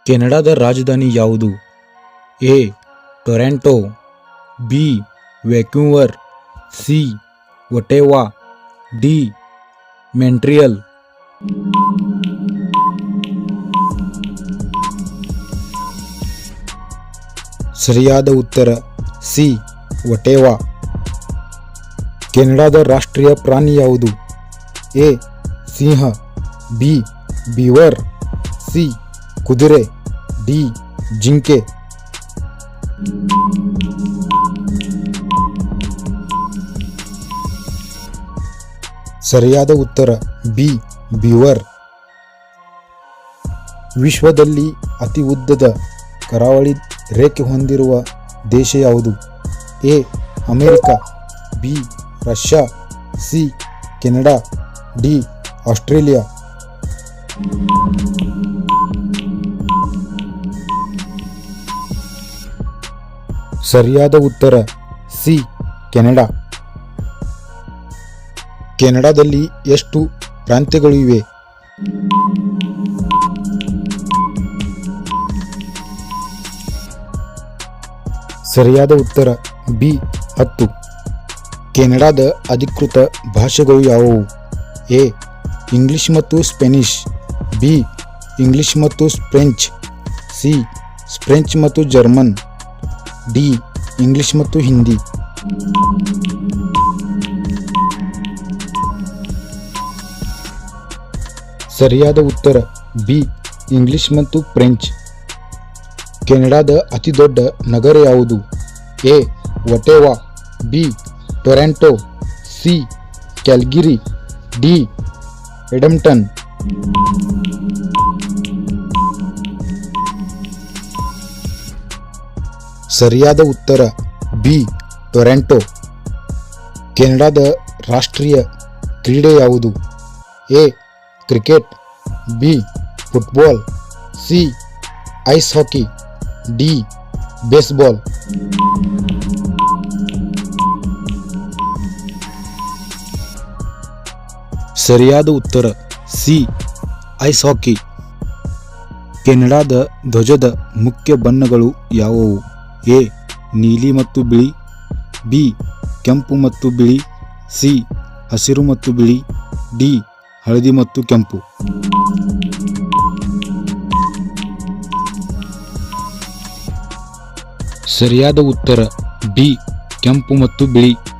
ಕೆನಡಾದ ರಾಜಧಾನಿ ಯಾವುದು? A. Toronto, B. Vancouver, C. Ottawa, D. Montreal. ಸರಿಯಾದ ಉತ್ತರ ಸಿ. ಒಟಾವಾ. ಕೆನಡಾದ ರಾಷ್ಟ್ರೀಯ ಪ್ರಾಣಿ ಯಾವುದು? ಎ. ಸಿಂಹ, ಬಿ. Beaver, C. ಕುದುರೆ, ಡಿ. ಜಿಂಕೆ. ಸರಿಯಾದ ಉತ್ತರ ಬಿ. ಬೀವರ್. ವಿಶ್ವದಲ್ಲಿ ಅತಿ ಉದ್ದದ ಕರಾವಳಿ ರೇಖೆ ಹೊಂದಿರುವ ದೇಶ ಯಾವುದು? A. America, B. Russia, C. Canada, D. Australia. ಸರಿಯಾದ ಉತ್ತರ ಸಿ. ಕೆನಡಾ. ಕೆನಡಾದಲ್ಲಿ ಎಷ್ಟು ಪ್ರಾಂತ್ಯಗಳು ಇವೆ? ಸರಿಯಾದ ಉತ್ತರ ಬಿ. 10. ಕೆನಡಾದ ಅಧಿಕೃತ ಭಾಷೆಗಳು ಯಾವುವು? ಎ. ಇಂಗ್ಲಿಷ್ ಮತ್ತು ಸ್ಪೇನಿಷ್, ಬಿ. ಇಂಗ್ಲಿಷ್ ಮತ್ತು ಫ್ರೆಂಚ್, ಸಿ. ಫ್ರೆಂಚ್ ಮತ್ತು ಜರ್ಮನ್, ಡಿ. ಇಂಗ್ಲಿಷ್ ಮತ್ತು ಹಿಂದಿ. ಸರಿಯಾದ ಉತ್ತರ ಬಿ. ಇಂಗ್ಲಿಷ್ ಮತ್ತು ಫ್ರೆಂಚ್. ಕೆನಡಾದ ಅತಿದೊಡ್ಡ ನಗರ ಯಾವುದು? A. Ottawa, B. Toronto, C. Calgary, D. Edmonton. ಸರಿಯಾದ ಉತ್ತರ ಬಿ. ಟೊರಾಂಟೊ. ಕೆನಡಾದ ರಾಷ್ಟ್ರೀಯ ಕ್ರೀಡೆ ಯಾವುದು? A. Cricket, B. Football, C. Ice hockey, D. Baseball. ಸರಿಯಾದ ಉತ್ತರ ಸಿ. ಐಸ್ ಹಾಕಿ. ಕೆನಡಾದ ಧ್ವಜದ ಮುಖ್ಯ ಬಣ್ಣಗಳು ಯಾವುವು? ಎ. ನೀಲಿ ಮತ್ತು ಬಿಳಿ, ಬಿ. ಕೆಂಪು ಮತ್ತು ಬಿಳಿ, ಸಿ. ಹಸಿರು ಮತ್ತು ಬಿಳಿ, ಡಿ. ಹಳದಿ ಮತ್ತು ಕೆಂಪು. ಸರಿಯಾದ ಉತ್ತರ ಬಿ. ಕೆಂಪು ಮತ್ತು ಬಿಳಿ.